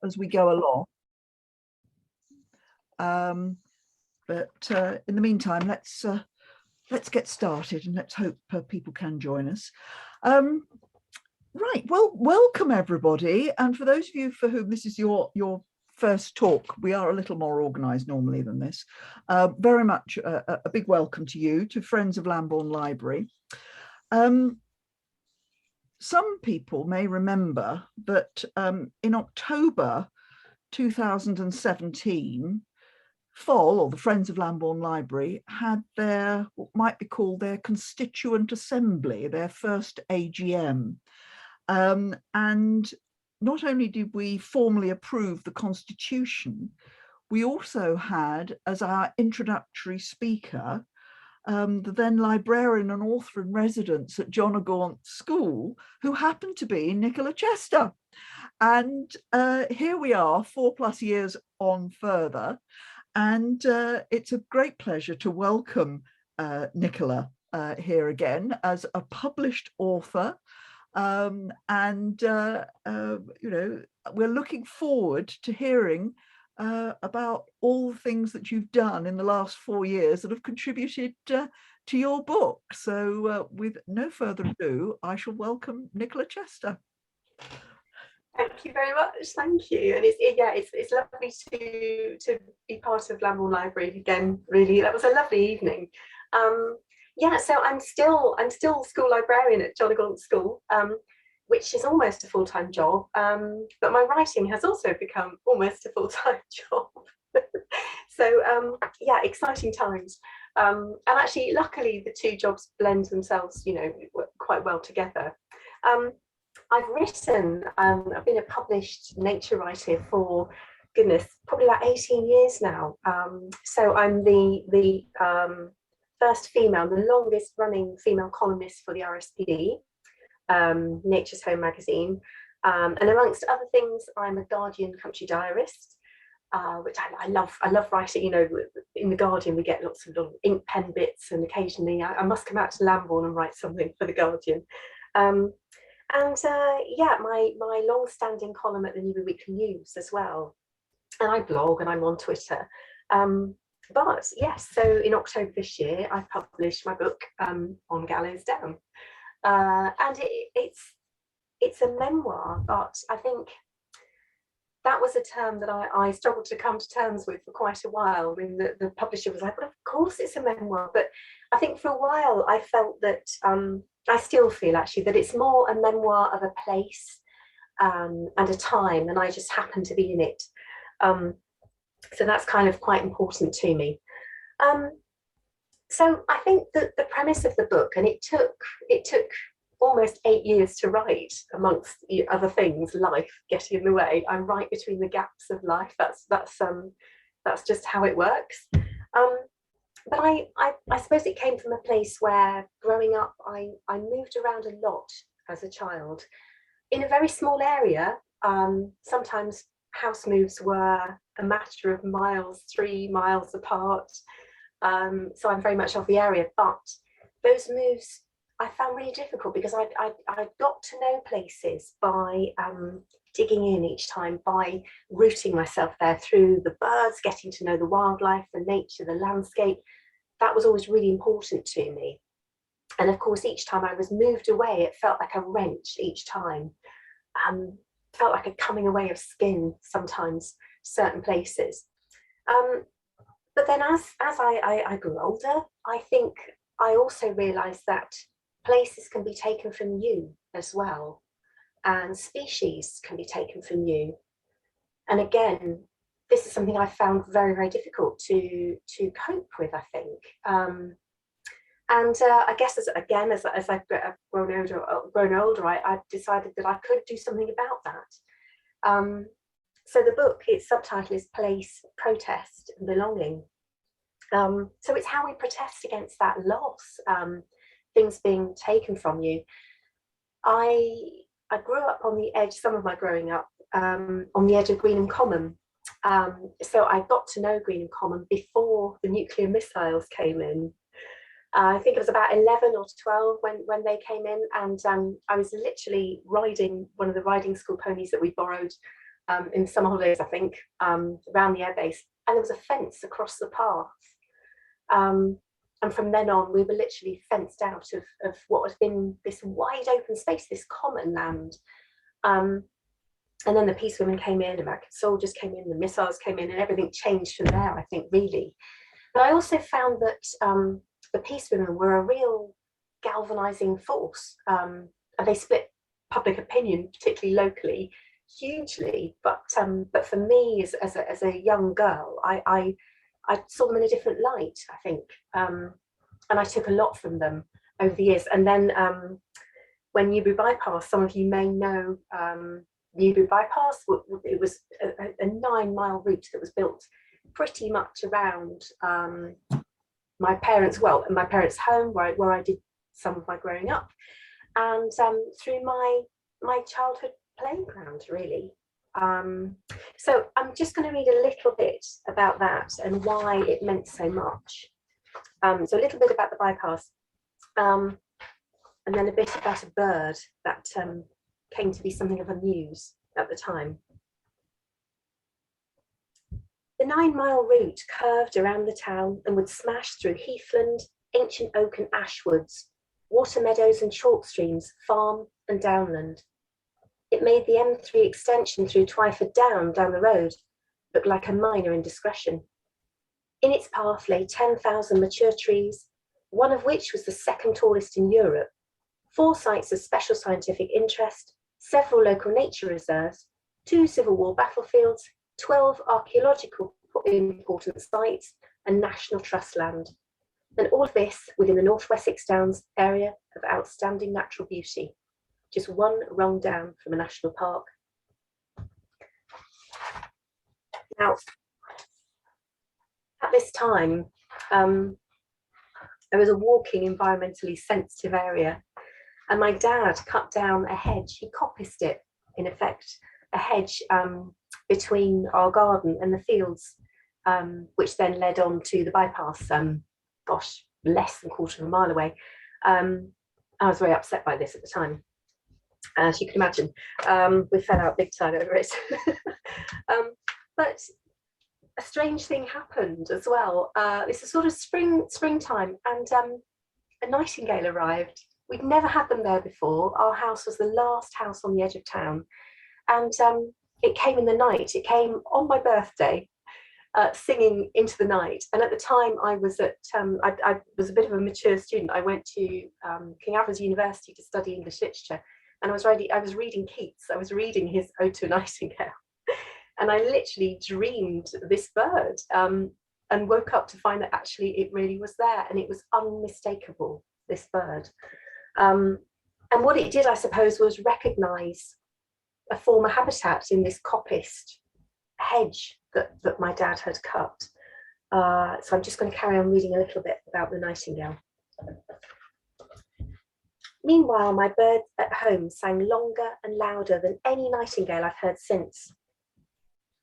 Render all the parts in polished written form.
as we go along. But in the meantime, let's get started, and let's hope people can join us. Right, well, welcome everybody, and for those of you for whom this is your first talk, we are a little more organised normally than this. Very much a big welcome to you, to Friends of Lambourne Library. Some people may remember that in October 2017, FOL, or the Friends of Lambourne Library, had their, what might be called their constituent assembly, their first AGM. And not only did we formally approve the Constitution, we also had as our introductory speaker the then librarian and author in residence at John o' Gaunt School, who happened to be Nicola Chester. And here we are, 4+ years on further, and it's a great pleasure to welcome Nicola here again as a published author. You know, we're looking forward to hearing about all the things that you've done in the last 4 years that have contributed to your book. So with no further ado, I shall welcome Nicola Chester. Thank you very much. Thank you. And it's lovely to be part of Lambourne Library again. Really, that was a lovely evening. So I'm still school librarian at John o' Gaunt School, which is almost a full-time job. But my writing has also become almost a full-time job. So exciting times. And actually, luckily, the two jobs blend themselves, you know, quite well together. I've been a published nature writer for, goodness, probably about 18 years now. So I'm the first female, the longest running female columnist for the RSPD, Nature's Home magazine. And amongst other things, I'm a Guardian country diarist, which I love. I love writing. You know, in the Guardian we get lots of little ink pen bits, and occasionally I must come out to Lambourne and write something for the Guardian. My long-standing column at the Newbury Weekly News as well, and I blog and I'm on Twitter. But yes, so in October this year, I published my book On Gallows Down, and it's a memoir. But I think that was a term that I struggled to come to terms with for quite a while. I mean, the publisher was like, "Well, of course it's a memoir," but I think for a while I felt that I still feel actually that it's more a memoir of a place and a time, and I just happen to be in it. So that's kind of quite important to me. So I think that the premise of the book, and it took almost 8 years to write, amongst other things, life getting in the way. I write between the gaps of life. That's just how it works. But I suppose it came from a place where, growing up, I moved around a lot as a child in a very small area. Sometimes house moves were a matter of miles, 3 miles apart. So I'm very much of the area, but those moves I found really difficult because I got to know places by digging in each time, by rooting myself there through the birds, getting to know the wildlife, the nature, the landscape. That was always really important to me. And of course, each time I was moved away, it felt like a wrench each time. Felt like a coming away of skin sometimes, certain places. But then as I grew older, I think I also realised that places can be taken from you as well, and species can be taken from you. And again, this is something I found very, very difficult to cope with, I think. I guess as I've grown older, I decided that I could do something about that. So the book, its subtitle is Place, Protest and Belonging. So it's how we protest against that loss, things being taken from you. I grew up on the edge, some of my growing up, on the edge of Greenham Common. So I got to know Greenham Common before the nuclear missiles came in. I think it was about 11 or 12 when they came in, and I was literally riding one of the riding school ponies that we borrowed in summer holidays, I think, around the airbase, and there was a fence across the path. And from then on, we were literally fenced out of what had been this wide open space, this common land. And then the peace women came in, American soldiers came in, the missiles came in, and everything changed from there, I think, really. But I also found that the peace women were a real galvanizing force. And they split public opinion, particularly locally, hugely. But for me, as a young girl, I saw them in a different light, I think. And I took a lot from them over the years. And then when Newbury Bypass, some of you may know Newbury Bypass, it was a 9-mile route that was built pretty much around my parents' home, where I did some of my growing up, and through my childhood playground, really. So I'm just going to read a little bit about that and why it meant so much. So a little bit about the bypass, and then a bit about a bird that came to be something of a muse at the time. The 9-mile route curved around the town and would smash through heathland, ancient oak and ash woods, water meadows and chalk streams, farm and downland. It made the M3 extension through Twyford down the road look like a minor indiscretion. In its path lay 10,000 mature trees, one of which was the second tallest in Europe, 4 sites of special scientific interest, several local nature reserves, 2 Civil War battlefields, 12 archaeological important sites, and National Trust land. And all of this within the North Wessex Downs area of outstanding natural beauty, just one rung down from a national park. Now, at this time, there was a walking, environmentally sensitive area, and my dad cut down a hedge. He coppiced it, in effect, a hedge between our garden and the fields, which then led on to the bypass, gosh, less than a quarter of a mile away. I was very upset by this at the time, as you can imagine. We fell out big time over it. But a strange thing happened as well. This is sort of springtime, and a nightingale arrived. We'd never had them there before. Our house was the last house on the edge of town, and it came in the night. It came on my birthday, singing into the night. And at the time, I was at I was a bit of a mature student. I went to King Alfred's University to study English literature, and I was reading Keats. I was reading his Ode to a Nightingale. And I literally dreamed this bird, and woke up to find that actually it really was there, and it was unmistakable, this bird. And what it did, I suppose, was recognise a former habitat in this coppiced hedge that my dad had cut. So I'm just going to carry on reading a little bit about the nightingale. Meanwhile, my birds at home sang longer and louder than any nightingale I've heard since.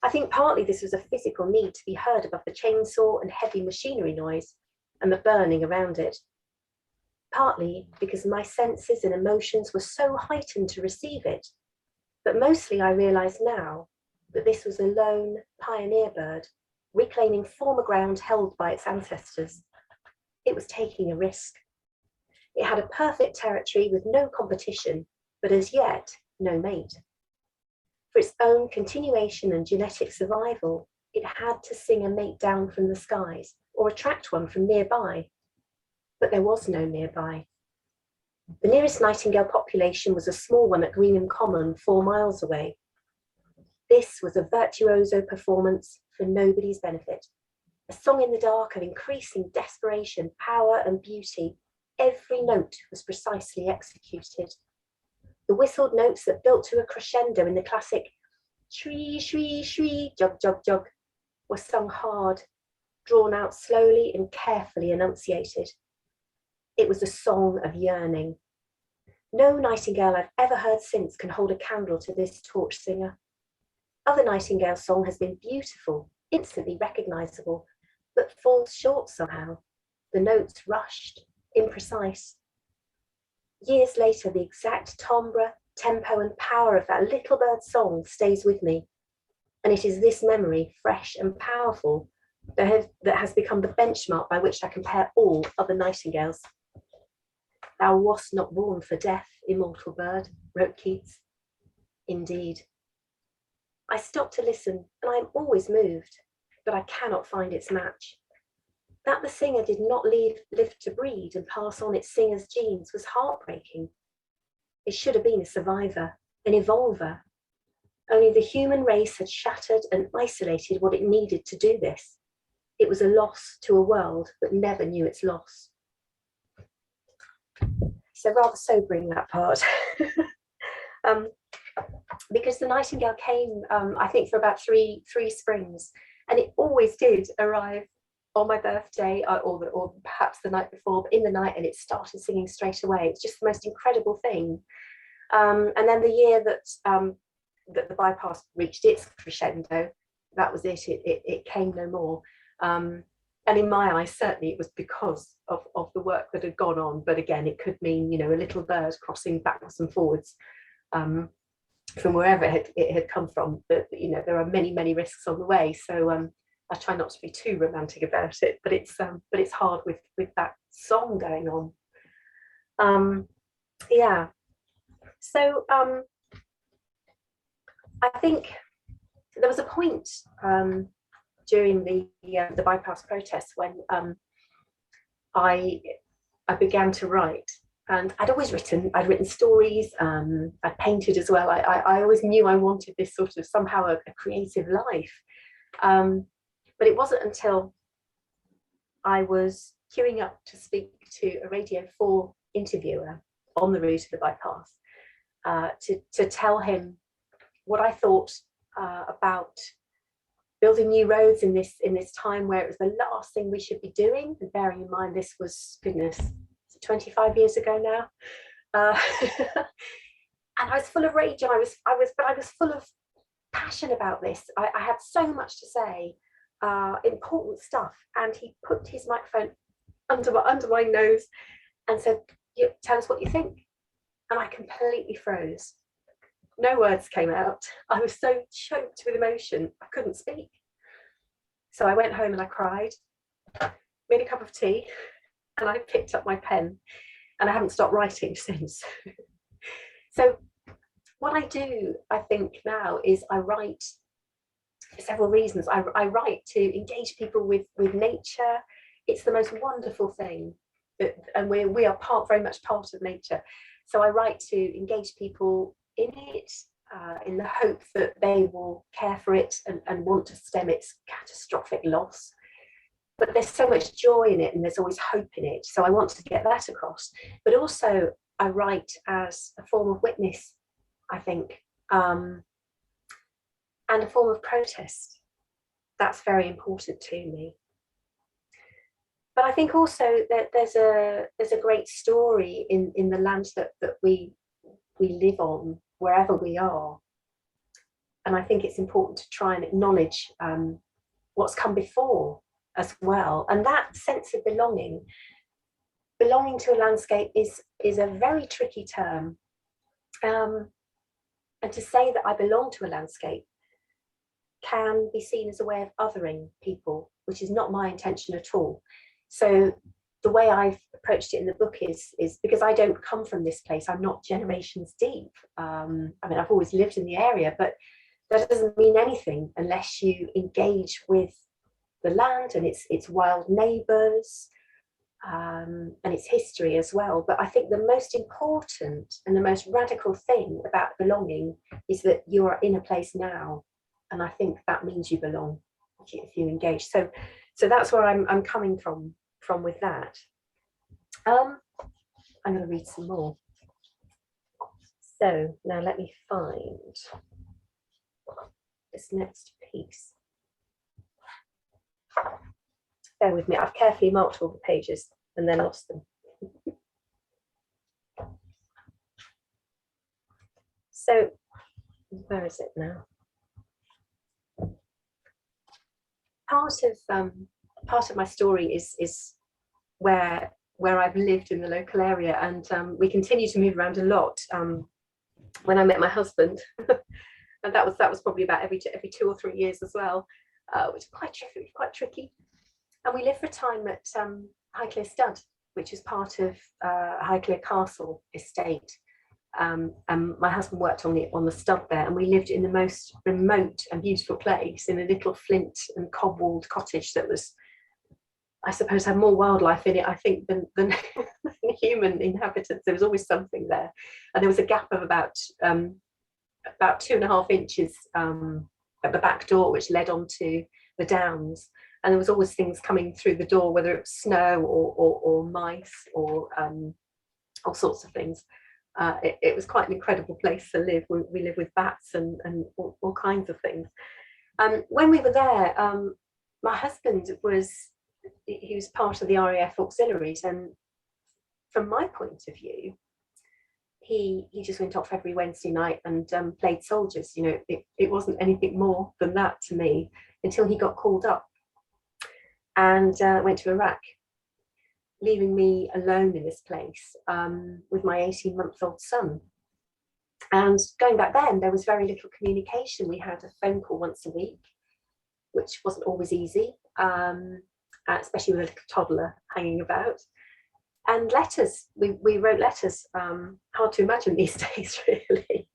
I think partly this was a physical need to be heard above the chainsaw and heavy machinery noise and the burning around it. Partly because my senses and emotions were so heightened to receive it, but mostly I realise now that this was a lone pioneer bird, reclaiming former ground held by its ancestors. It was taking a risk. It had a perfect territory with no competition, but as yet, no mate. For its own continuation and genetic survival, it had to sing a mate down from the skies or attract one from nearby. But there was no nearby. The nearest nightingale population was a small one at Greenham Common, 4 miles away. This was a virtuoso performance for nobody's benefit. A song in the dark of increasing desperation, power and beauty. Every note was precisely executed. The whistled notes that built to a crescendo in the classic shwee, shwee, shwee, jog, jog, jog were sung hard, drawn out slowly and carefully enunciated. It was a song of yearning. No nightingale I've ever heard since can hold a candle to this torch singer. Other nightingale song has been beautiful, instantly recognisable, but falls short somehow. The notes rushed, imprecise. Years later, the exact timbre, tempo and power of that little bird's song stays with me, And it is this memory, fresh and powerful, that has become the benchmark by which I compare all other nightingales. Thou wast not born for death, immortal bird, wrote Keats. Indeed. I stop to listen, and I am always moved, but I cannot find its match. That the singer did not live to breed and pass on its singer's genes was heartbreaking. It should have been a survivor, an evolver. Only the human race had shattered and isolated what it needed to do this. It was a loss to a world that never knew its loss. So rather sobering, that part. Because the nightingale came, I think, for about three springs, and it always did arrive on my birthday, or perhaps the night before, but in the night, and it started singing straight away. It's just the most incredible thing. And then the year that that the bypass reached its crescendo, that was it. It came no more. And in my eyes, certainly it was because of the work that had gone on. But again, it could mean, you know, a little bird crossing backwards and forwards from wherever it had come from. But, you know, there are many, many risks on the way. So I try not to be too romantic about it. But it's hard with that song going on. Yeah. So I think there was a point during the bypass protests when I began to write, and I'd written stories, I'd painted as well. I always knew I wanted this sort of somehow a creative life, but it wasn't until I was queuing up to speak to a Radio 4 interviewer on the route of the bypass to tell him what I thought about building new roads in this time where it was the last thing we should be doing. And bearing in mind, this was, goodness, 25 years ago now. And I was full of rage, and I was full of passion about this. I had so much to say, important stuff. And he put his microphone under my nose and said, "Tell us what you think." And I completely froze. No words came out. I was so choked with emotion, I couldn't speak. So I went home and I cried, made a cup of tea, and I picked up my pen, and I haven't stopped writing since. So what I do, I think now, is I write for several reasons. I write to engage people with nature. It's the most wonderful thing, and we are very much part of nature. So I write to engage people in it, in the hope that they will care for it and want to stem its catastrophic loss. But there's so much joy in it, and there's always hope in it. So I want to get that across. But also I write as a form of witness, I think, and a form of protest. That's very important to me. But I think also that there's a great story in the land that we live on, wherever we are. And I think it's important to try and acknowledge what's come before as well. And that sense of belonging to a landscape is a very tricky term. And to say that I belong to a landscape can be seen as a way of othering people, which is not my intention at all. So the way I've approached it in the book is because I don't come from this place. I'm not generations deep. I mean, I've always lived in the area, but that doesn't mean anything unless you engage with the land and its wild neighbours, and its history as well. But I think the most important and the most radical thing about belonging is that you are in a place now, and I think that means you belong if you engage. So that's where I'm coming from with that. I'm going to read some more. So now let me find this next piece. Bear with me, I've carefully marked all the pages and then lost them. So where is it now? Part of my story is where I've lived in the local area, and we continue to move around a lot. When I met my husband, and that was probably about every 2 or 3 years as well, which was quite tricky. And we lived for a time at Highclere Stud, which is part of Highclere Castle estate. And my husband worked on the stud there, and we lived in the most remote and beautiful place in a little flint and cobwalled cottage that was, I suppose, had more wildlife in it, I think, than human inhabitants. There was always something there, and there was a gap of about 2.5 inches at the back door, which led onto the downs. And there was always things coming through the door, whether it was snow or mice or all sorts of things. It was quite an incredible place to live. We lived with bats and all kinds of things. When we were there, my husband he was part of the RAF auxiliaries, and from my point of view, he just went off every Wednesday night and played soldiers. You know, it wasn't anything more than that to me until he got called up and went to Iraq, leaving me alone in this place with my 18-month-old son. And going back then, there was very little communication. We had a phone call once a week, which wasn't always easy, especially with a little toddler hanging about. And letters, we wrote letters, hard to imagine these days, really.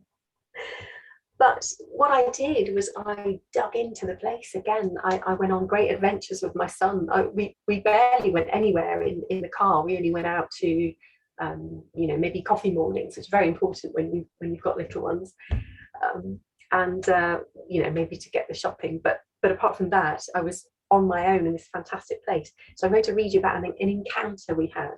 But what I did was I dug into the place again. I went on great adventures with my son. We barely went anywhere in the car. We only went out to, maybe coffee mornings, which is very important when you've got little ones, and maybe to get the shopping. But apart from that, I was on my own in this fantastic place. So I'm going to read you about an encounter we had.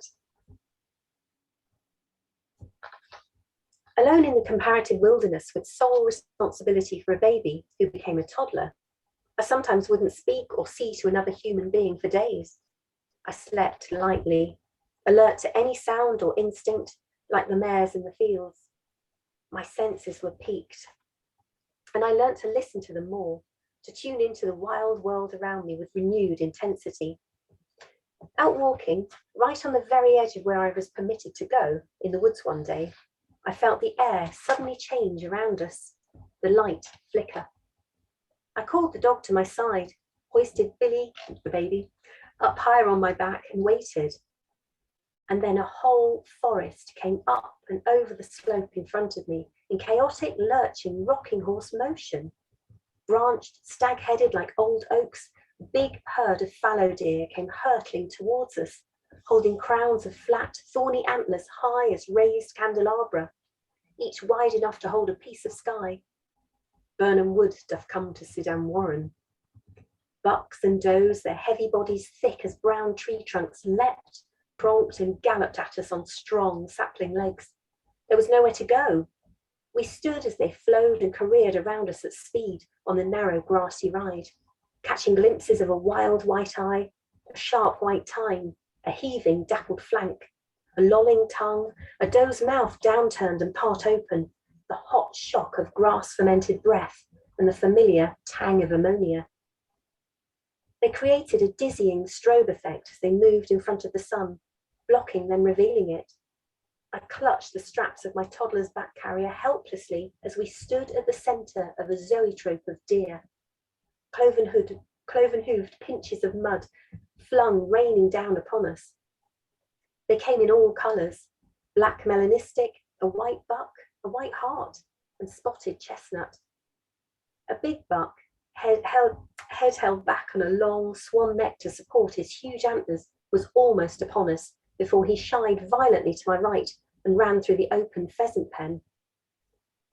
Alone in the comparative wilderness with sole responsibility for a baby who became a toddler, I sometimes wouldn't speak or see to another human being for days. I slept lightly, alert to any sound or instinct, like the mares in the fields. My senses were piqued, and I learnt to listen to them more, to tune into the wild world around me with renewed intensity. Out walking, right on the very edge of where I was permitted to go, in the woods one day, I felt the air suddenly change around us, the light flicker. I called the dog to my side, hoisted Billy, the baby, up higher on my back and waited. And then a whole forest came up and over the slope in front of me in chaotic, lurching, rocking horse motion. Branched, stag-headed like old oaks, a big herd of fallow deer came hurtling towards us, holding crowns of flat, thorny antlers high as raised candelabra, each wide enough to hold a piece of sky. Burnham Wood doth come to Siddam Warren. Bucks and does, their heavy bodies thick as brown tree trunks, leapt, pronked and galloped at us on strong sapling legs. There was nowhere to go. We stood as they flowed and careered around us at speed on the narrow grassy ride, catching glimpses of a wild white eye, a sharp white tine, a heaving dappled flank, a lolling tongue, a doe's mouth downturned and part open, the hot shock of grass-fermented breath and the familiar tang of ammonia. They created a dizzying strobe effect as they moved in front of the sun, blocking then revealing it. I clutched the straps of my toddler's back carrier helplessly as we stood at the centre of a zoetrope of deer. Cloven-hooved pinches of mud flung raining down upon us. They came in all colours, black melanistic, a white buck, a white hart, and spotted chestnut. A big buck, head held back on a long swan neck to support his huge antlers, was almost upon us before he shied violently to my right and ran through the open pheasant pen.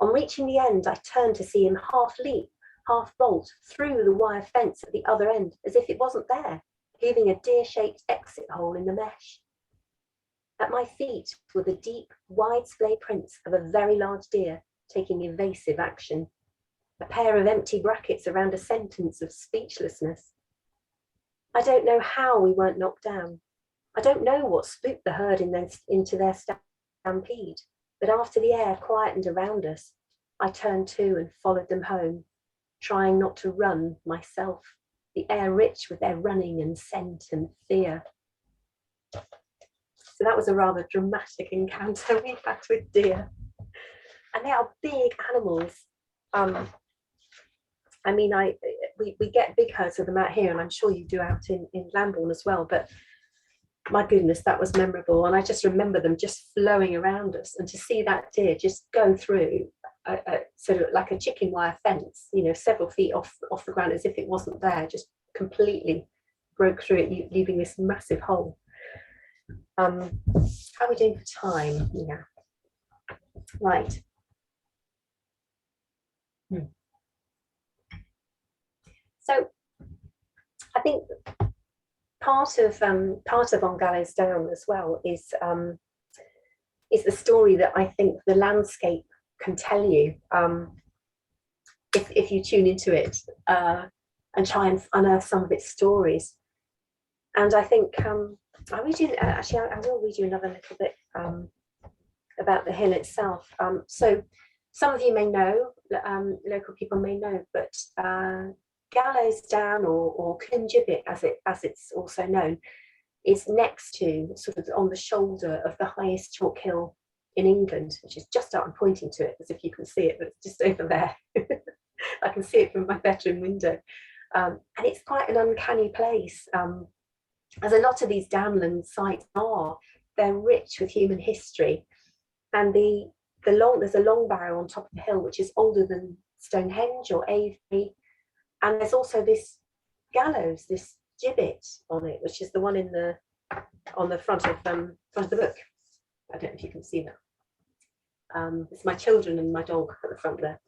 On reaching the end, I turned to see him half leap, half bolt through the wire fence at the other end, as if it wasn't there, leaving a deer-shaped exit hole in the mesh. At my feet were the deep, wide splay prints of a very large deer taking evasive action, a pair of empty brackets around a sentence of speechlessness. I don't know how we weren't knocked down. I don't know what spooked the herd into their stampede, but after the air quietened around us, I turned to and followed them home, trying not to run myself, the air rich with their running and scent and fear. So that was a rather dramatic encounter we had with deer. And they are big animals. I mean, we get big herds of them out here, and I'm sure you do out in Lambourne as well, but my goodness, that was memorable. And I just remember them just flowing around us, and to see that deer just go through a sort of like a chicken wire fence, you know, several feet off the ground as if it wasn't there, just completely broke through it, leaving this massive hole. How are we doing for time? Yeah. Right. So I think part of On Gallows Down as well is the story that I think the landscape can tell you, if you tune into it and try and unearth some of its stories. And I think I will read you another little bit about the hill itself. So some of you may know, local people may know, but Gallows Down, or Cwmgibbet as it's also known, is next to, sort of on the shoulder of the highest chalk hill in England, which is just out. I'm pointing to it as if you can see it, but it's just over there. I can see it from my bedroom window. And it's quite an uncanny place. As a lot of these downland sites are, they're rich with human history. And there's a long barrow on top of the hill, which is older than Stonehenge or Avebury. And there's also this gallows, this gibbet on it, which is the one on the front of the book. I don't know if you can see that. It's my children and my dog at the front there.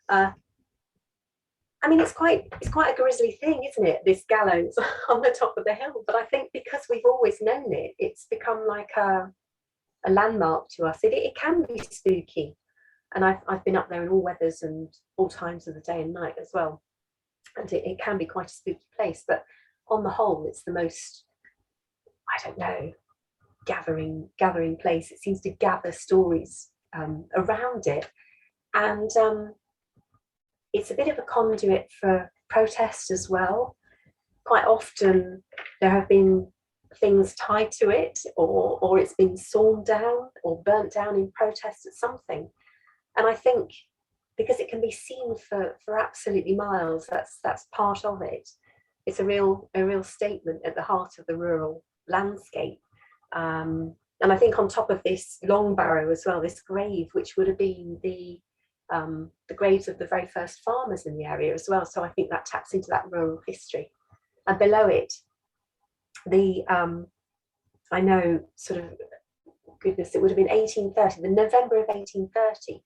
I mean, it's quite a grisly thing, isn't it? This gallows on the top of the hill. But I think because we've always known it, it's become like a landmark to us. It can be spooky, and I've been up there in all weathers and all times of the day and night as well. And it can be quite a spooky place, but on the whole, it's the most, I don't know, gathering place. It seems to gather stories around it, and it's a bit of a conduit for protest as well. Quite often there have been things tied to it, or it's been sawn down or burnt down in protest at something. And I think because it can be seen for absolutely miles, that's part of it. It's a real statement at the heart of the rural landscape. And I think on top of this long barrow as well, this grave, which would have been the graves of the very first farmers in the area as well. So I think that taps into that rural history. And below it, I know, sort of, goodness, it would have been 1830, the November of 1830.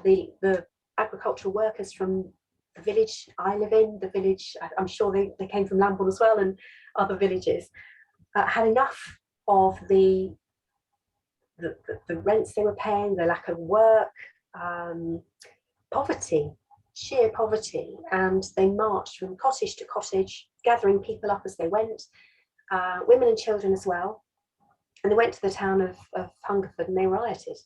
The agricultural workers from the village I live in, the village, I'm sure they came from Lambourne as well, and other villages, had enough of the rents they were paying, the lack of work, poverty, sheer poverty, and they marched from cottage to cottage, gathering people up as they went, women and children as well. And they went to the town of Hungerford and they rioted.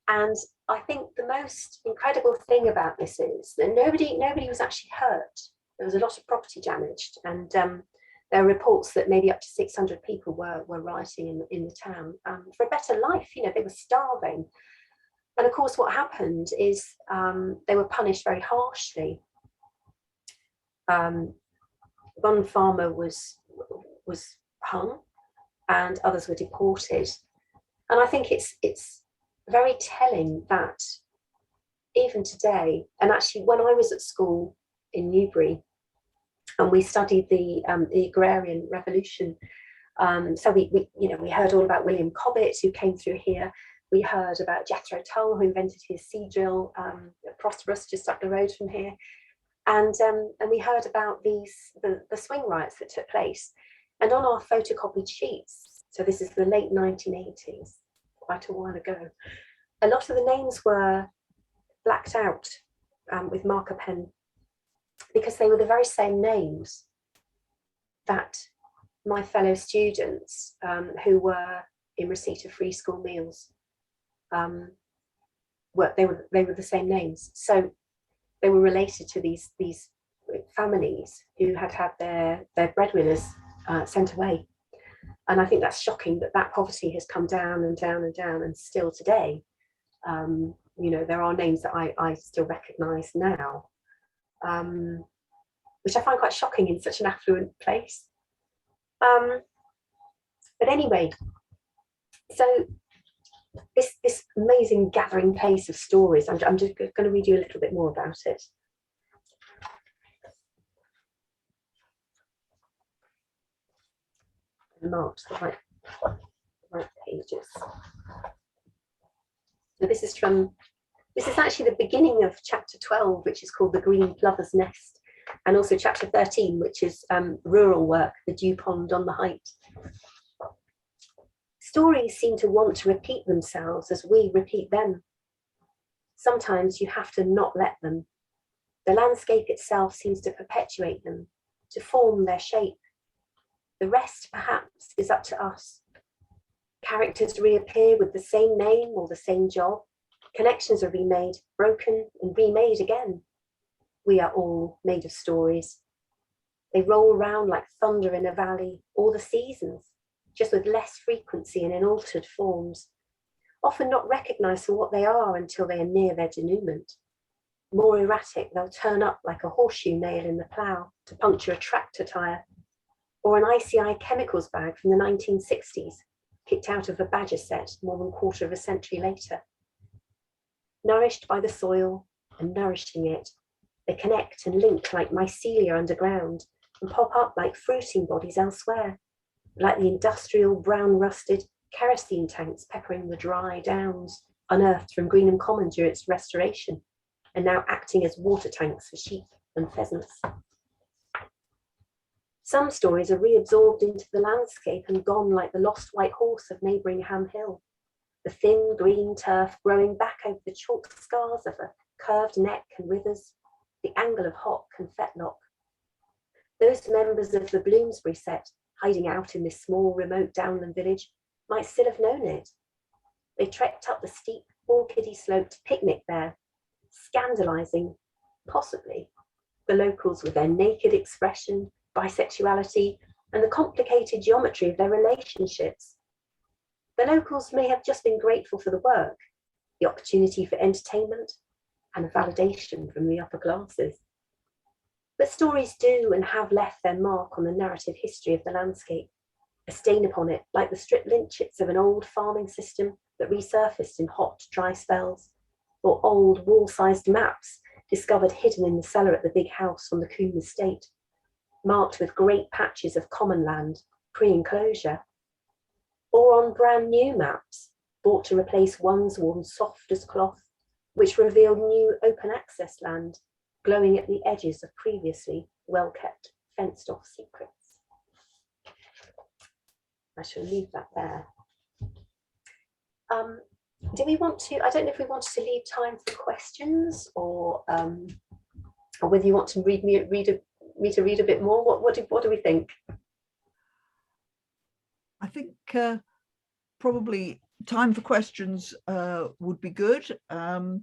And I think the most incredible thing about this is that nobody was actually hurt. There was a lot of property damaged, and there are reports that maybe up to 600 people were rioting in the town for a better life. You know, they were starving. And of course, what happened is they were punished very harshly. One farmer was hung, and others were deported. And I think it's very telling that even today, and actually when I was at school in Newbury, and we studied the agrarian revolution, so we heard all about William Cobbett, who came through here. We heard about Jethro Tull, who invented his seed drill, Prosperous, just up the road from here. And we heard about the swing riots that took place. And on our photocopied sheets, so this is the late 1980s, quite a while ago, a lot of the names were blacked out with marker pen, because they were the very same names that my fellow students who were in receipt of free school meals, they were the same names. So they were related to these families who had their breadwinners sent away. And I think that's shocking that poverty has come down and down and down, and still today, there are names that I still recognise now. which I find quite shocking in such an affluent place. But anyway, so this amazing gathering place of stories, I'm just going to read you a little bit more about it. Marked the right pages. So this is actually the beginning of chapter 12, which is called The Green Plover's Nest, and also chapter 13, which is rural work, the dew pond on the height. Stories seem to want to repeat themselves as we repeat them. Sometimes you have to not let them. The landscape itself seems to perpetuate them, to form their shape. The rest, perhaps, is up to us. Characters reappear with the same name or the same job. Connections are remade, broken, and remade again. We are all made of stories. They roll around like thunder in a valley, all the seasons, just with less frequency and in altered forms, often not recognized for what they are until they are near their denouement. More erratic, they'll turn up like a horseshoe nail in the plough to puncture a tractor tire, or an ICI chemicals bag from the 1960s, kicked out of a Badger set more than a quarter of a century later. Nourished by the soil and nourishing it, they connect and link like mycelia underground and pop up like fruiting bodies elsewhere, like the industrial brown-rusted kerosene tanks peppering the dry downs, unearthed from Greenham Common during its restoration, and now acting as water tanks for sheep and pheasants. Some stories are reabsorbed into the landscape and gone like the lost white horse of neighbouring Ham Hill, the thin green turf growing back over the chalk scars of a curved neck and withers, the angle of hock and fetlock. Those members of the Bloomsbury set hiding out in this small remote downland village might still have known it. They trekked up the steep, orchiddy sloped picnic there, scandalising, possibly, the locals with their naked expression, bisexuality, and the complicated geometry of their relationships. The locals may have just been grateful for the work, the opportunity for entertainment, and the validation from the upper classes. But stories do and have left their mark on the narrative history of the landscape, a stain upon it like the strip lynchets of an old farming system that resurfaced in hot, dry spells, or old wall-sized maps discovered hidden in the cellar at the big house on the Coombe estate, marked with great patches of common land, pre-enclosure, or on brand new maps, bought to replace ones worn soft as cloth, which revealed new open access land, glowing at the edges of previously well-kept, fenced-off secrets. I shall leave that there. Do we want to, I don't know if we wanted to leave time for questions, or whether you want to read me to read a bit more. What do we think? I think probably time for questions would be good, and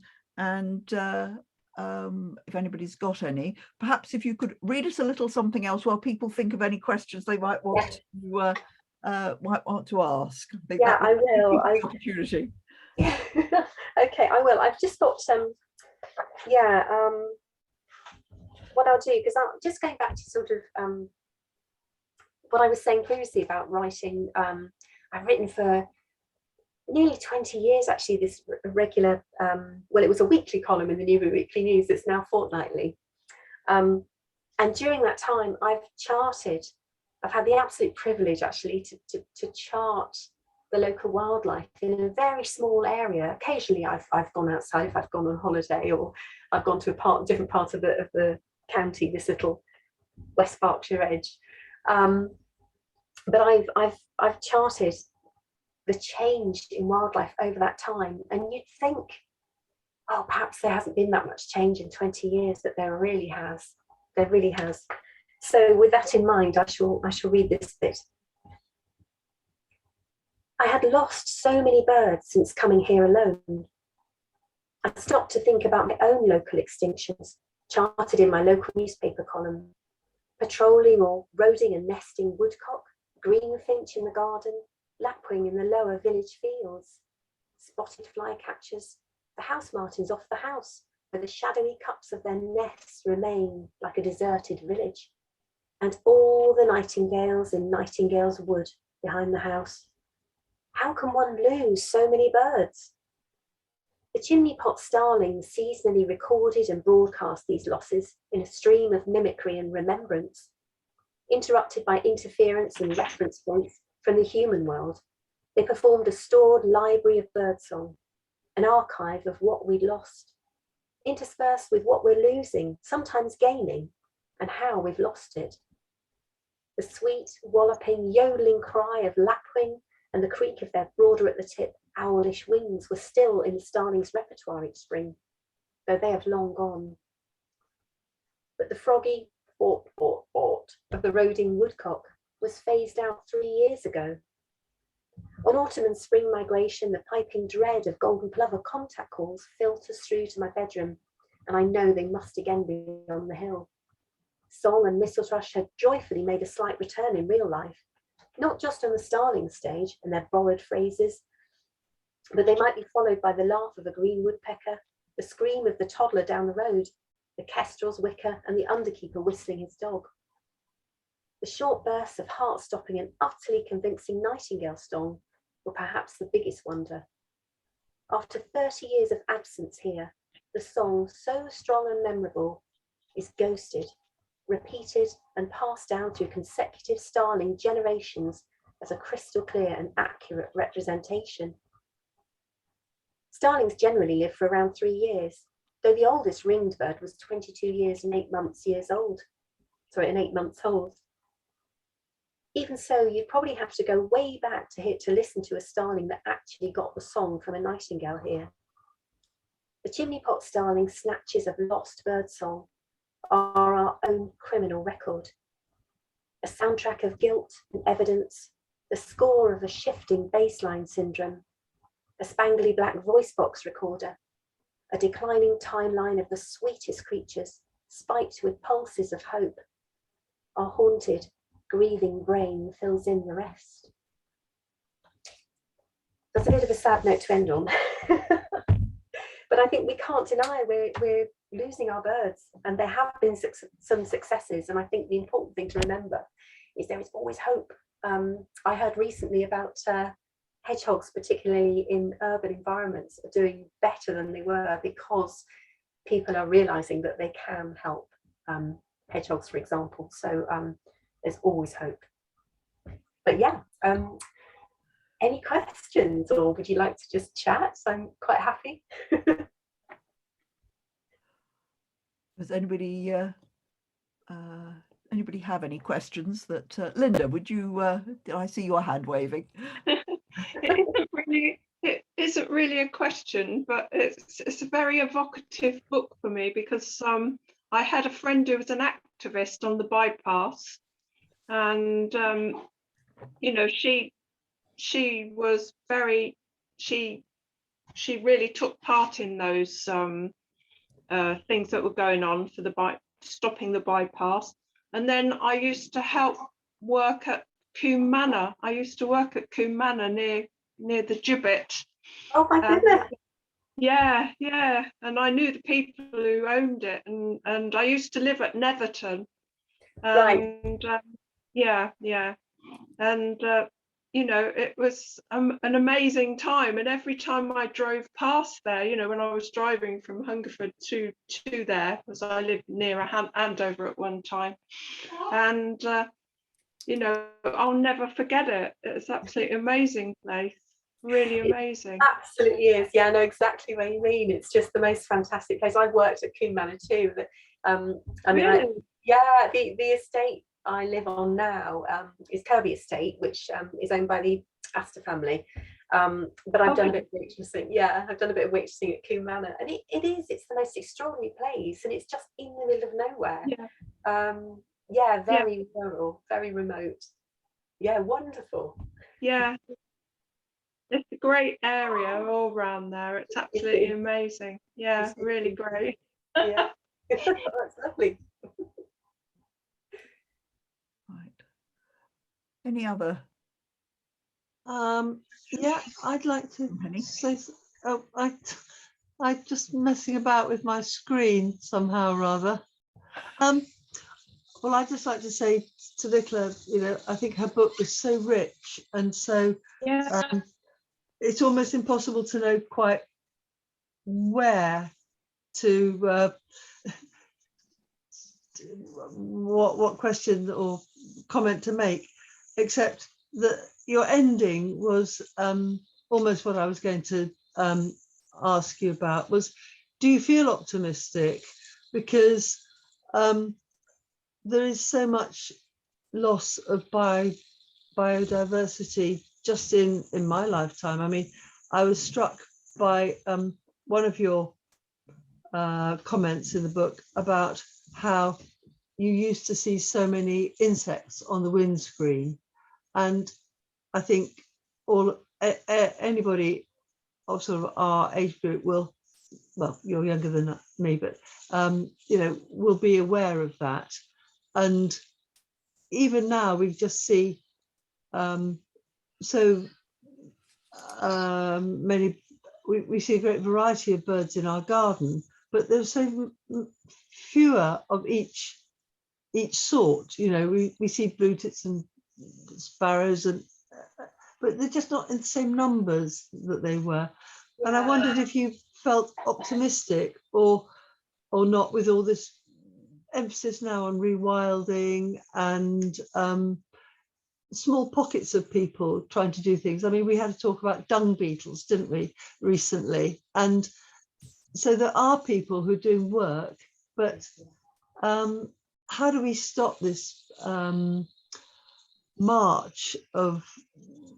if anybody's got any, perhaps if you could read us a little something else while people think of any questions they might want to ask. Yeah, I will. Opportunity. Yeah. Okay, I will. I've just got what I'll do, because I'm just going back to sort of what I was saying previously about writing. I've written for nearly 20 years, actually, this regular, well, it was a weekly column in the Newbury Weekly News. It's now fortnightly. And during that time, I've had the absolute privilege, actually, to chart the local wildlife in a very small area. Occasionally, I've gone outside if I've gone on holiday, or I've gone to a different part of the county, this little West Berkshire edge. But I've charted the change in wildlife over that time, and you'd think, oh, perhaps there hasn't been that much change in 20 years, but there really has. There really has. So with that in mind, I shall read this bit. I had lost so many birds since coming here alone. I stopped to think about my own local extinctions, charted in my local newspaper column. Patrolling or roading and nesting woodcock, greenfinch in the garden, lapwing in the lower village fields, spotted flycatchers, the house martins off the house, where the shadowy cups of their nests remain like a deserted village, and all the nightingales in Nightingale's Wood behind the house. How can one lose so many birds? The chimney pot starlings seasonally recorded and broadcast these losses in a stream of mimicry and remembrance, interrupted by interference and reference points from the human world. They performed a stored library of birdsong, an archive of what we'd lost, interspersed with what we're losing, sometimes gaining, and how we've lost it. The sweet, walloping, yodeling cry of lapwing and the creak of their broader at the tip, owlish wings were still in the starlings' repertoire each spring, though they have long gone. But the froggy "ort, ort, ort" of the roding woodcock was phased out 3 years ago. On autumn and spring migration, the piping dread of golden plover contact calls filters through to my bedroom, and I know they must again be on the hill. Song and mistle thrush had joyfully made a slight return in real life, not just on the starling stage and their borrowed phrases, but they might be followed by the laugh of a green woodpecker, the scream of the toddler down the road, the kestrel's wicker, and the underkeeper whistling his dog. The short bursts of heart-stopping and utterly convincing nightingale song were perhaps the biggest wonder. After 30 years of absence here, the song, so strong and memorable, is ghosted, repeated and passed down through consecutive starling generations as a crystal clear and accurate representation. Starlings generally live for around 3 years, though the oldest ringed bird was 22 years and 8 months old. Even so, you'd probably have to go way back to listen to a starling that actually got the song from a nightingale here. The chimney pot starling snatches of lost birdsong are our own criminal record. A soundtrack of guilt and evidence, the score of a shifting baseline syndrome, a spangly black voice box recorder, a declining timeline of the sweetest creatures, spiked with pulses of hope. Our haunted, grieving brain fills in the rest. That's a bit of a sad note to end on. But I think we can't deny we're losing our birds, and there have been some successes. And I think the important thing to remember is there is always hope. I heard recently about hedgehogs, particularly in urban environments, are doing better than they were because people are realizing that they can help hedgehogs, for example. So there's always hope. But yeah, any questions, or would you like to just chat? So I'm quite happy. Does anybody have any questions that Linda, would you I see your hand waving? It isn't really a question, but it's a very evocative book for me, because I had a friend who was an activist on the bypass, and you know, she was very, she really took part in those things that were going on for stopping the bypass. And then I used to help work at Combe Manor. I used to work at Combe Manor near the gibbet. Oh my goodness. Yeah. And I knew the people who owned it, and I used to live at Netherton. Right. And yeah. And you know, it was an amazing time. And every time I drove past there, you know, when I was driving from Hungerford to there, because I lived near Andover at one time, and you know, I'll never forget it. It's absolutely amazing place, really amazing. It absolutely is. Yeah, I know exactly what you mean. It's just the most fantastic place. I've worked at Combe Manor too. I mean, really? the estate I live on now is Kirby Estate, which is owned by the Astor family. But I've done a bit of waitressing. Yeah, I've done a bit of waitressing at Combe Manor, and it's the most extraordinary place, and it's just in the middle of nowhere. Yeah. Very rural, very remote. Yeah, wonderful. Yeah, it's a great area all around there. It's absolutely amazing. Yeah, really great. Yeah, that's lovely. Right. Any other? Yeah, I'd like to say. I'm just messing about with my screen somehow or other. Well, I'd just like to say to Nicola, you know, I think her book is so rich, and so it's almost impossible to know quite where to what question or comment to make, except that your ending was almost what I was going to ask you about. Was, do you feel optimistic? Because there is so much loss of biodiversity just in my lifetime. I mean, I was struck by one of your comments in the book about how you used to see so many insects on the windscreen, and I think anybody of sort of our age group will, well, you're younger than me, but you know, will be aware of that. And even now we just see so many, we see a great variety of birds in our garden, but there's so fewer of each sort. You know, we see blue tits and sparrows, and but they're just not in the same numbers that they were. And I wondered if you felt optimistic or not, with all this emphasis now on rewilding and small pockets of people trying to do things. I mean, we had to talk about dung beetles, didn't we, recently? And so there are people who are doing work, but how do we stop this march of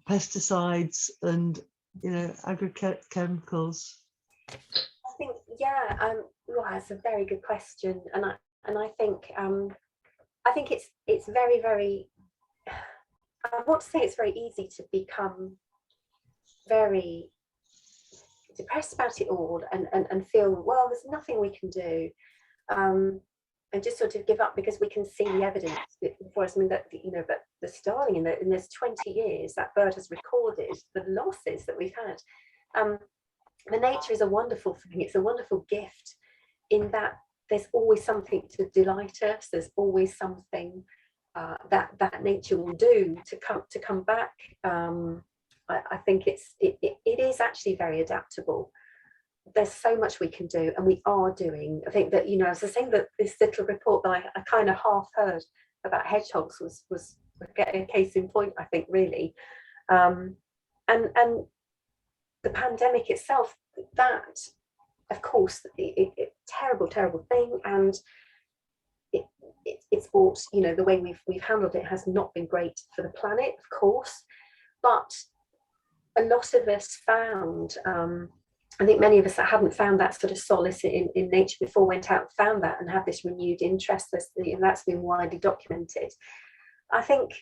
pesticides and, you know, agrochemicals? I think, well, that's a very good question, and I think it's very, very, I want to say it's very easy to become very depressed about it all and feel, well, there's nothing we can do, and just sort of give up, because we can see the evidence before us. I mean, that, you know, but the starling in this 20 years, that bird has recorded the losses that we've had. The nature is a wonderful thing. It's a wonderful gift in that there's always something to delight us. There's always something that nature will do to come back. I think it is actually very adaptable. There's so much we can do, and we are doing. I think that, you know, as I was saying, that this little report that I kind of half heard about hedgehogs was a case in point, I think, really. And the pandemic itself, that, of course, terrible thing, and it's brought, you know, the way we've handled it has not been great for the planet, of course, but a lot of us found, I think many of us that hadn't found that sort of solace in nature before went out and found that and have this renewed interest, and that's been widely documented. I think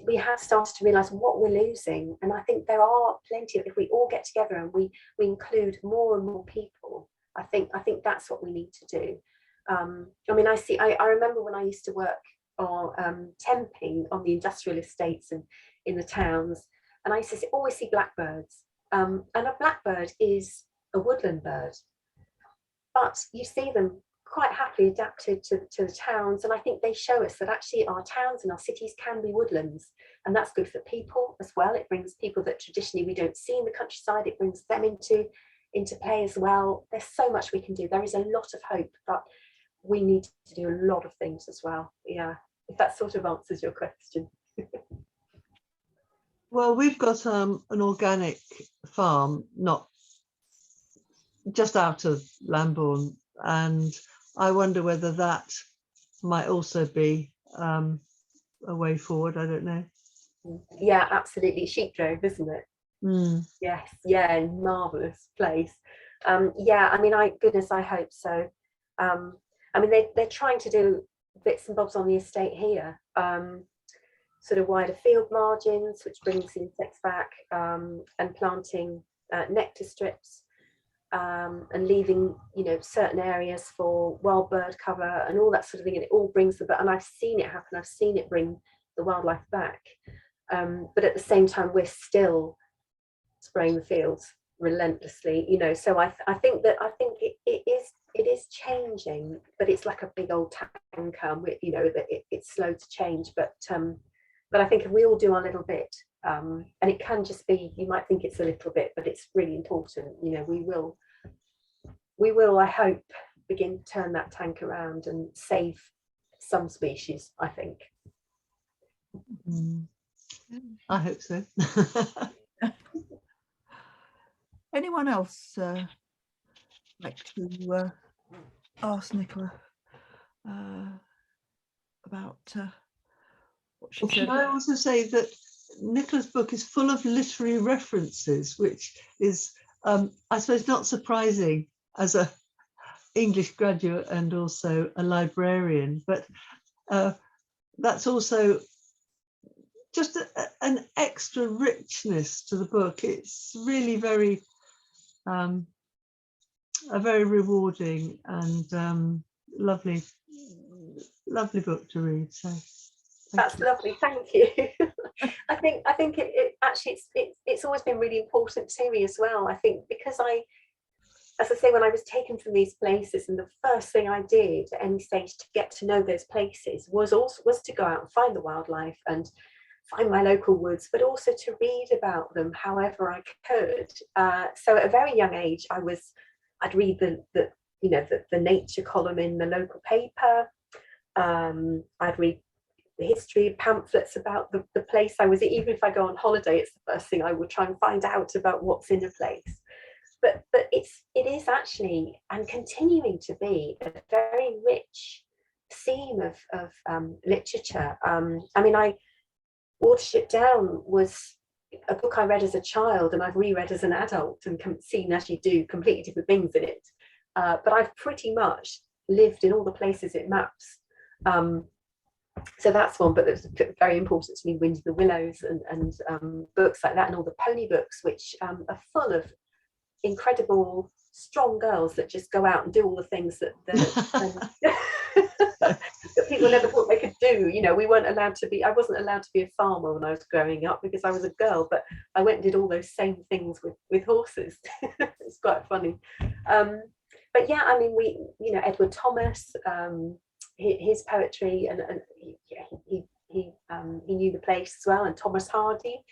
we have started to realise what we're losing, and I think there are plenty of, if we all get together and we include more and more people, I think that's what we need to do. I mean, I remember when I used to work on temping on the industrial estates and in the towns, and I used to always see blackbirds. And a blackbird is a woodland bird, but you see them quite happily adapted to the towns, and I think they show us that actually our towns and our cities can be woodlands, and that's good for people as well. It brings people that traditionally we don't see in the countryside, it brings them into play as well. There's so much we can do. There is a lot of hope, but we need to do a lot of things as well. Yeah, if that sort of answers your question. Well, we've got an organic farm, not just out of Lambourne, and I wonder whether that might also be a way forward. I don't know. Yeah, absolutely. Sheep drove, isn't it? Mm. Yes, yeah, marvelous place. Yeah, I mean, goodness, I hope so. I mean, they're trying to do bits and bobs on the estate here, sort of wider field margins, which brings the insects back, and planting nectar strips, and leaving, you know, certain areas for wild bird cover and all that sort of thing, and it all brings the, and I've seen it happen. I've seen it bring the wildlife back, but at the same time we're still spraying the fields. relentlessly, you know. So I think it is changing, but it's like a big old tanker, you know, that it's slow to change. But I think if we all do our little bit, and it can just be, you might think it's a little bit, but it's really important. You know, we will, I hope, begin to turn that tank around and save some species, I think. I hope so. Anyone else like to ask Nicola about what she said? Can I also say that Nicola's book is full of literary references, which is, I suppose, not surprising as a English graduate and also a librarian, but that's also just an extra richness to the book. It's really very, a very rewarding and lovely book to read. So that's lovely, thank you. I think it actually it's always been really important to me as well. I think because as I say, when I was taken from these places, and the first thing I did at any stage to get to know those places was to go out and find the wildlife and find my local woods, but also to read about them however I could. So at a very young age, I'd read the nature column in the local paper. I'd read the history pamphlets about the place I was. Even if I go on holiday, it's the first thing I would try and find out about what's in a place. But it is actually, and continuing to be, a very rich seam of literature. I mean, Watership Down was a book I read as a child, and I've reread as an adult, and seen, as you do, completely different things in it. But I've pretty much lived in all the places it maps. So that's one, but that's very important to me. Wind in the Willows and books like that, and all the pony books, which are full of incredible, strong girls that just go out and do all the things that that people never thought they could do. You know, I wasn't allowed to be a farmer when I was growing up because I was a girl, but I went and did all those same things with horses. It's quite funny. But yeah, I mean, Edward Thomas, his poetry, and he knew the place as well, and Thomas Hardy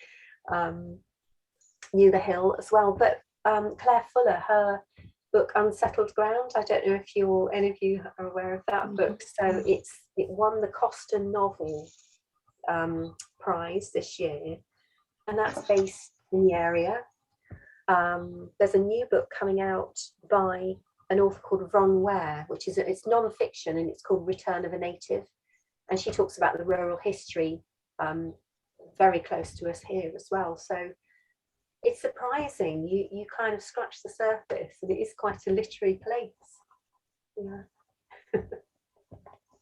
knew the hill as well. But Claire Fuller, her book Unsettled Ground, I don't know if any of you are aware of that book. So it won the Coston Novel Prize this year, and that's based in the area. There's a new book coming out by an author called Ron Ware, which it's non-fiction, and it's called Return of a Native, and she talks about the rural history very close to us here as well. So it's surprising, you kind of scratch the surface, and it is quite a literary place. Yeah.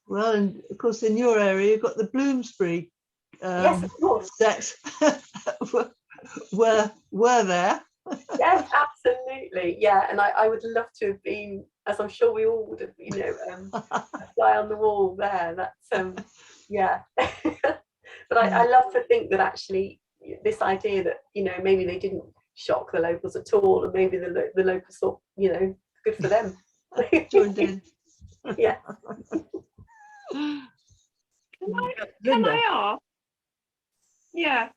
Well, and of course in your area you've got the Bloomsbury yes, of course. Set were there. Yes, absolutely. Yeah, and I would love to have been, as I'm sure we all would have, a fly on the wall there. That's yeah. But I love to think that actually this idea that maybe they didn't shock the locals at all, and maybe the locals thought good for them. Joined in. Yeah. Can I ask? Yeah.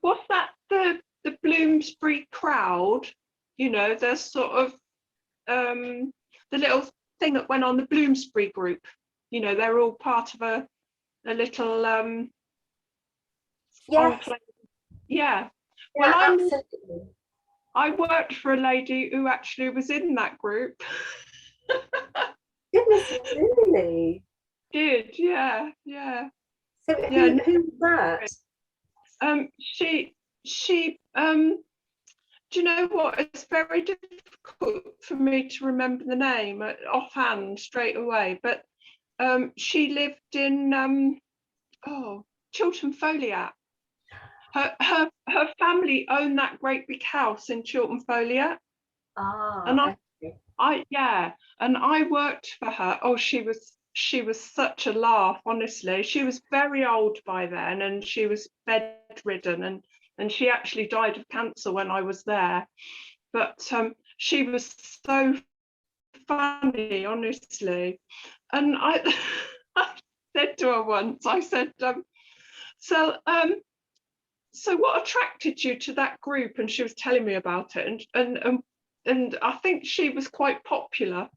Was that the Bloomsbury crowd? There's sort of the little thing that went on, the Bloomsbury group. They're all part of a little yes. Yeah. Well, absolutely. I worked for a lady who actually was in that group. Goodness, really? Did, yeah. So who's that? She do you know what? It's very difficult for me to remember the name offhand straight away, but she lived in Chiltern Foliat. Her family owned that great big house in Chiltern Foliat. And I worked for her. Oh, she was such a laugh, honestly. She was very old by then, and she was bedridden, and she actually died of cancer when I was there. but she was so funny, honestly. And I, I said to her once, I said, so what attracted you to that group? And she was telling me about it, and I think she was quite popular.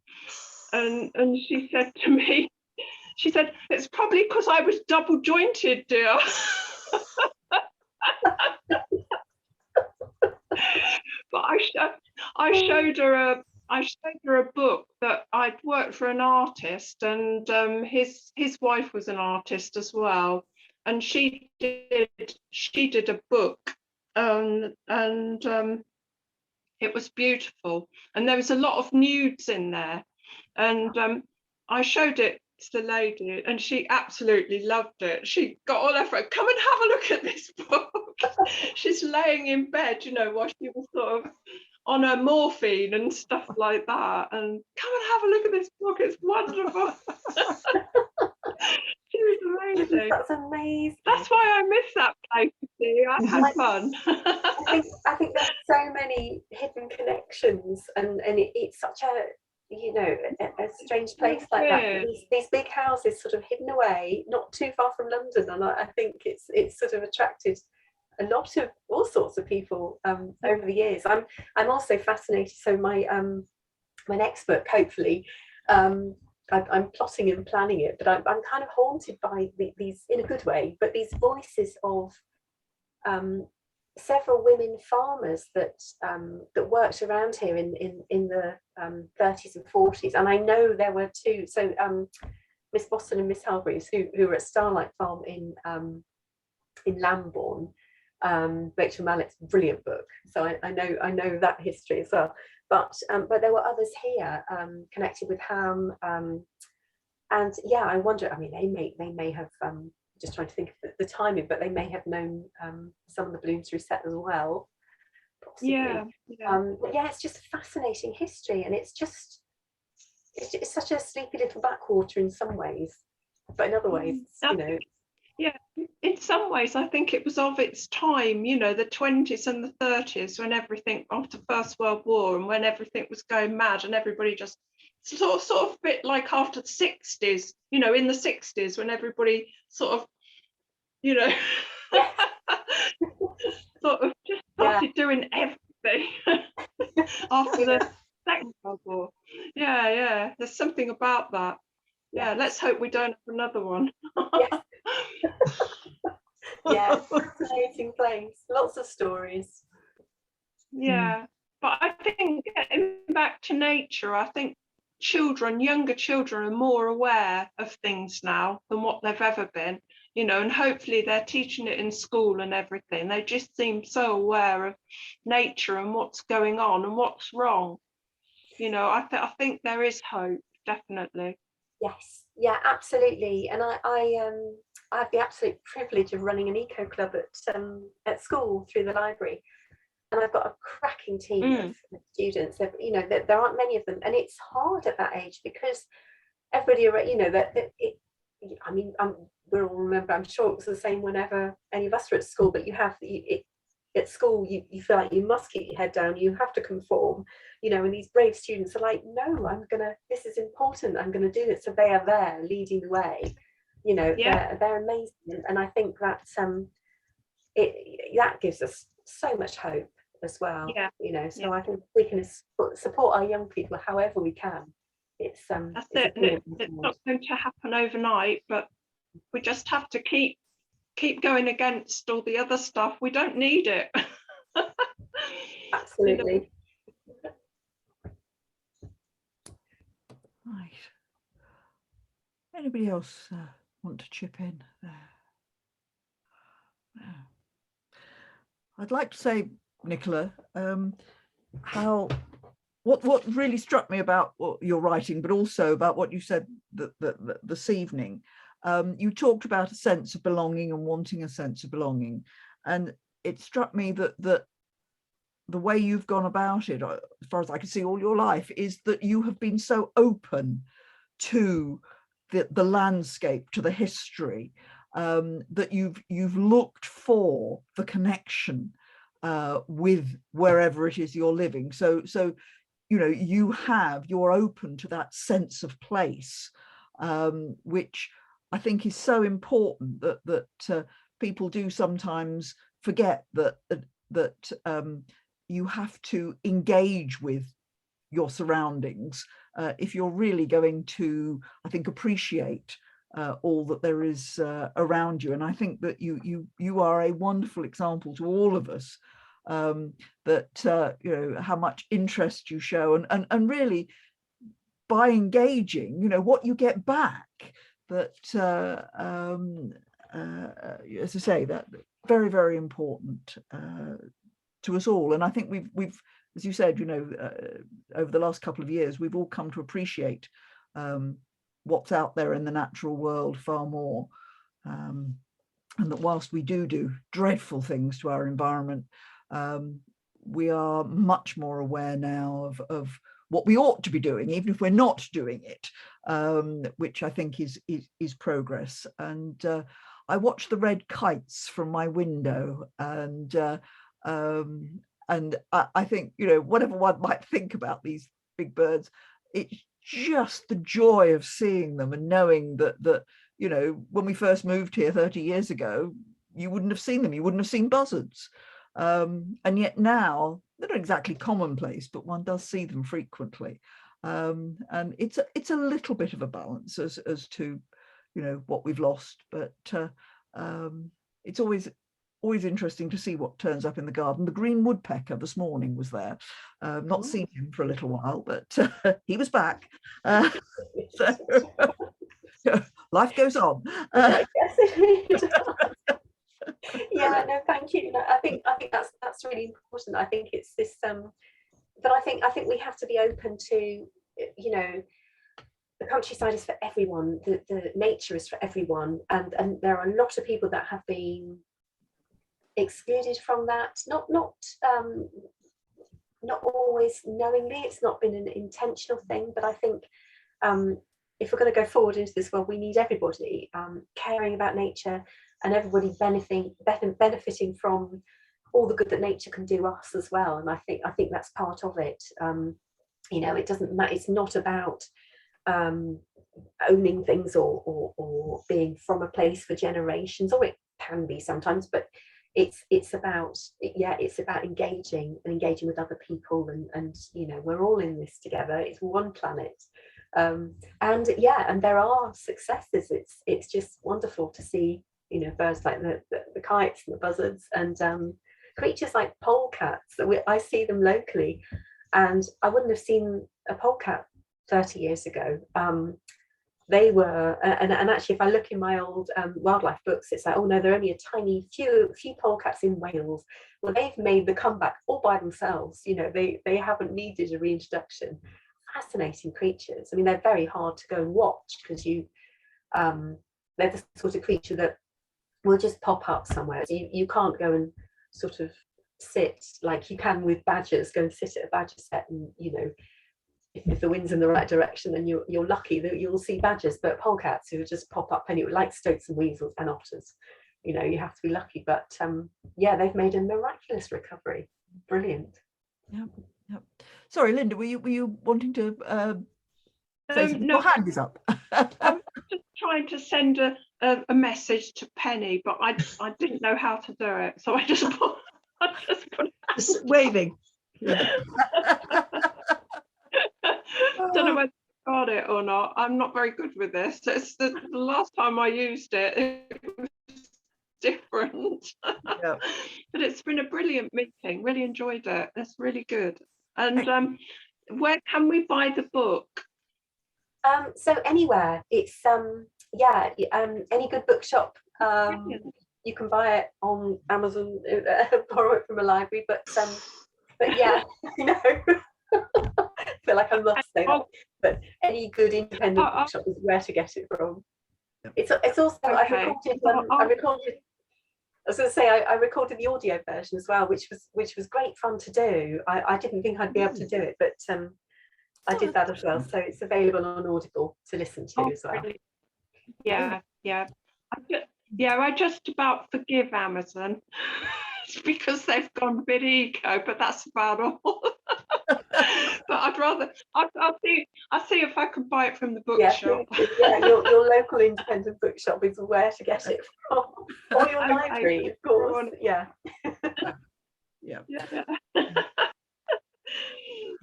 And she said to me, she said, it's probably because I was double jointed, dear. But I showed her a book that I'd worked for an artist, and his wife was an artist as well, and she did a book, and it was beautiful, and there was a lot of nudes in there, and I showed it to the lady, and she absolutely loved it. She got all over it. Come and have a look at this book. She's laying in bed, while she was sort of on her morphine and stuff like that. And come and have a look at this book. It's wonderful. She was amazing. That's amazing. That's why I miss that place. You see, I had fun. I think there's so many hidden connections, and it's such a a strange place like that. These big houses sort of hidden away, not too far from London, and I think it's sort of attracted a lot of all sorts of people over the years. I'm also fascinated. So my next book, hopefully, I'm plotting and planning it, but I'm kind of haunted by these, in a good way, but these voices of several women farmers that worked around here in the 30s and 40s, and I know there were two. So Miss Boston and Miss Hargreaves, who were at Starlight Farm in Lambourne. Rachel Mallett's brilliant book, so I know that history as well. But there were others here connected with Ham, and yeah, I wonder. I mean, they may have. Just trying to think of the timing, but they may have known some of the Bloomsbury set as well. Possibly. Yeah. But yeah, it's just fascinating history, and it's such a sleepy little backwater in some ways, but in other ways, Yeah, in some ways, I think it was of its time, the 20s and the 30s, when everything after First World War and when everything was going mad, and everybody just sort of a bit like after the 60s, in the 60s, when everybody sort of, sort of just started doing everything after the Second World War. Yeah, there's something about that. Yeah, let's hope we don't have another one. Yeah, fascinating place. Lots of stories. Yeah, but I think getting back to nature, I think younger children are more aware of things now than what they've ever been, and hopefully they're teaching it in school and everything. They just seem so aware of nature and what's going on and what's wrong. I think there is hope, definitely. Yes, yeah, absolutely. And I have the absolute privilege of running an eco club at school through the library, and I've got a cracking team of students. There aren't many of them, and it's hard at that age because everybody, I mean, we'll all remember. I'm sure it was the same whenever any of us were at school. But at school, you feel like you must keep your head down. You have to conform, and these brave students are like, no, this is important. I'm going to do it. So they are there leading the way. They're amazing. And I think that that gives us so much hope as well. So I think we can support our young people however we can. It's not going to happen overnight, but we just have to keep going against all the other stuff. We don't need it. Absolutely. Right. Anybody else want to chip in there? No. I'd like to say, Nicola, what really struck me about what you're writing, but also about what you said this evening. You talked about a sense of belonging and wanting a sense of belonging, and it struck me that the way you've gone about it, as far as I can see all your life, is that you have been so open to the landscape, to the history, that you've looked for the connection with wherever it is you're living. So you know, you're open to that sense of place, which I think is so important, that people do sometimes forget that you have to engage with your surroundings if you're really going to, I think, appreciate all that there is around you. And I think that you are a wonderful example to all of us, that you know, how much interest you show, and really by engaging, you know, what you get back, that as I say, that very, very important to us all. And I think we've as you said, you know, over the last couple of years, we've all come to appreciate what's out there in the natural world far more, and that whilst we do dreadful things to our environment, we are much more aware now of what we ought to be doing, even if we're not doing it, which I think is progress. And I watch the red kites from my window, and I think, you know, whatever one might think about these big birds, it's just the joy of seeing them and knowing that you know, when we first moved here 30 years ago, you wouldn't have seen them. You wouldn't have seen buzzards. And yet now they're not exactly commonplace, but one does see them frequently. And it's a little bit of a balance as to, you know, what we've lost, but it's always interesting to see what turns up in the garden. The green woodpecker this morning was there. Not seen him for a little while, but he was back. So life goes on. I guess it really does. Yeah, no, thank you. No, I think that's really important. I think it's this, but I think we have to be open to, you know, the countryside is for everyone. The nature is for everyone, and there are a lot of people that have been excluded from that. Not always knowingly. It's not been an intentional thing, but I think if we're going to go forward into this world, we need everybody caring about nature, and everybody benefiting from all the good that nature can do us as well. And I think that's part of it. You know, it doesn't matter. It's not about owning things or being from a place for generations, or it can be sometimes, but it's about engaging with other people, and you know, we're all in this together. It's one planet. And there are successes. It's just wonderful to see, you know, birds like the kites and the buzzards, and creatures like polecats that I see them locally, and I wouldn't have seen a polecat 30 years ago. They were, and actually, if I look in my old wildlife books, it's like, oh no, there are only a tiny few polecats in Wales. Well, they've made the comeback all by themselves. You know, they haven't needed a reintroduction. Fascinating creatures. I mean, they're very hard to go and watch, because they're the sort of creature that will just pop up somewhere. You can't go and sort of sit like you can with badgers. Go and sit at a badger set, and you know, if the wind's in the right direction, then you're lucky that you'll see badgers. But polecats who just pop up anywhere, like stoats and weasels and otters, you know, you have to be lucky. But yeah, they've made a miraculous recovery. Brilliant. Yep. Sorry, Linda, were you wanting to say something? No, your hand is up. I'm just trying to send a message to Penny, but I didn't know how to do it, so I just put Just waving. Yeah. Don't know whether I got it or not. I'm not very good with this. It's the last time I used it, it was different. Yeah. But it's been a brilliant meeting. Really enjoyed it. It's really good. And where can we buy the book? So anywhere. It's any good bookshop. You can buy it on Amazon, borrow it from a library, but yeah, you know. I feel like I must say that, but any good independent bookshop is where to get it from. It's also, okay. I was going to say I recorded the audio version as well, which was great fun to do. I didn't think I'd be able to do it, but I did that as well. So it's available on Audible to listen to as well. Really? Yeah. I just about forgive Amazon. because they've gone a bit eco, but that's about all. But I'll see if I can buy it from the bookshop. Yeah, your local independent bookshop is where to get it from, or your library, of course. Yeah. Yeah.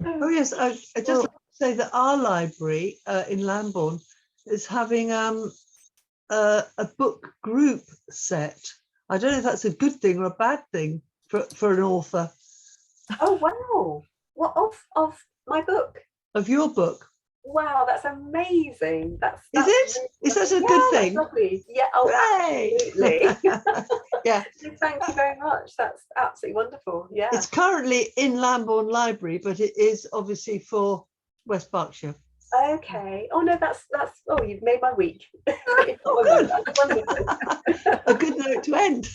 Oh yes, I just like to say that our library in Lambourne is having a book group set. I don't know if that's a good thing or a bad thing for an author. Oh wow! What of my book? Of your book. Wow, that's amazing. That's Is it? really Is that a lovely. good Yeah, thing? that's lovely. Yeah. Oh, Hooray! absolutely. Yeah. Thank you very much. That's absolutely wonderful. Yeah. It's currently in Lambourne Library, but it is obviously for West Berkshire. Okay. Oh no, that's. Oh, you've made my week. Oh, good. That's wonderful. A good note to end.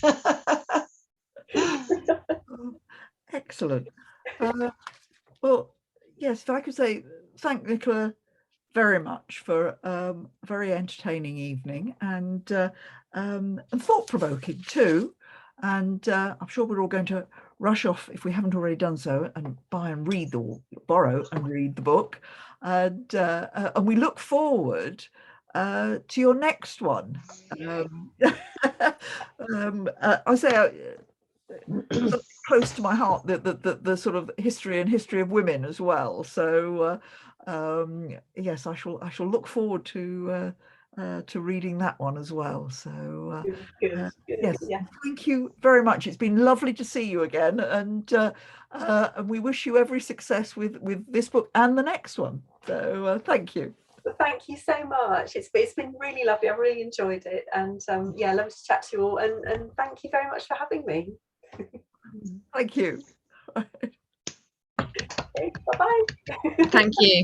Excellent. Well, yes, if I could say thank Nicola very much for a very entertaining evening and thought-provoking too. And I'm sure we're all going to rush off, if we haven't already done so, and buy and read borrow and read the book. And we look forward to your next one. I say close to my heart the sort of history of women as well. So yes, I shall look forward to reading that one as well. So Good. yes, Yeah. thank you very much. It's been lovely to see you again, and we wish you every success with this book and the next one. So thank you. Thank you so much. It's been really lovely. I've really enjoyed it, and yeah, lovely to chat to you all. And thank you very much for having me. Thank you. Okay, bye-bye. Thank you.